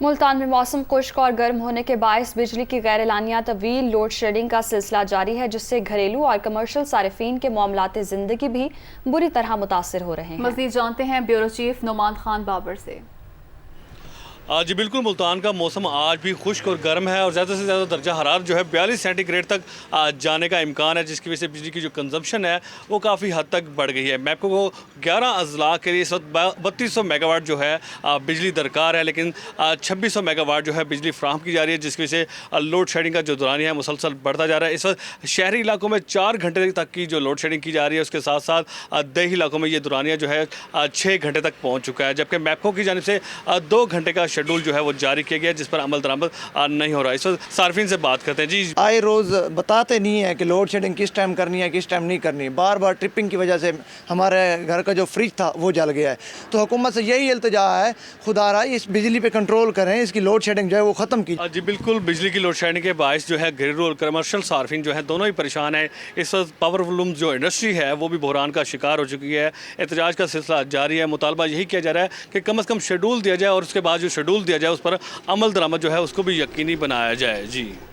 मुल्तान में मौसम खुश्क और गर्म होने के बायस बिजली की गैर एलानिया तवील लोड शेडिंग का सिलसिला जारी है, जिससे घरेलू और कमर्शियल सारिफीन के मामलात जिंदगी भी बुरी तरह मुतासर हो रहे हैं। मज़ीद जानते हैं ब्यूरो चीफ नुमान खान बाबर से। जी बिल्कुल, मुल्तान का मौसम आज भी खुश्क और गर्म है और ज़्यादा से ज़्यादा दर्जा हरारत जो है 42 सेंटीग्रेड तक जाने का इम्कान है, जिसकी वजह से बिजली की जो कंजम्पशन है वो काफ़ी हद तक बढ़ गई है। मैपको को 11 अजला के लिए इस वक्त 3200 मेगावाट जो है बिजली दरकार है, लेकिन 2600 मेगावाट जो है बिजली फ्राहम की जा रही है, जिसकी वजह से लोड शेडिंग का जो दौरानिया है मुसलसल बढ़ता जा रहा है। इस वक्त शहरी इलाकों में 4 घंटे तक की जो लोड शेडिंग की जा रही है, उसके साथ साथ देही इलाकों में ये दौरानिया जो है 6 घंटे तक पहुँच चुका है, जबकि मैपको की जानिब से 2 घंटे का शेड्यूल जो है वो जारी किया गया, जिस पर अमल दरामद नहीं हो रहा है। इस वक्त सार्फिन से बात करते हैं। जी, आए रोज़ बताते नहीं है कि लोड शेडिंग किस टाइम करनी है, किस टाइम नहीं करनी। बार बार ट्रिपिंग की वजह से हमारे घर का जो फ्रिज था वो जल गया है। तो हुकूमत से यही इल्तिजा है, खुदारा इस बिजली पे कंट्रोल करें, इसकी लोड शेडिंग जो है वो ख़त्म की। जी बिल्कुल, बिजली की लोड शेडिंग के बायस जो है घरेलू और कमर्शियल सार्फिन जो है दोनों ही परेशान है। इस वक्त पावर वॉल्यूम जो इंडस्ट्री है वो भी बहरान का शिकार हो चुकी है। एहतजाज का सिलसिला जारी है। मुतालबा यही किया जा रहा है कि कम से कम शेड्यूल दिया जाए और उसके बाद जो शेड्यूल दिया जाए उस पर अमल दरामद जो है उसको भी यकीनी बनाया जाए। जी।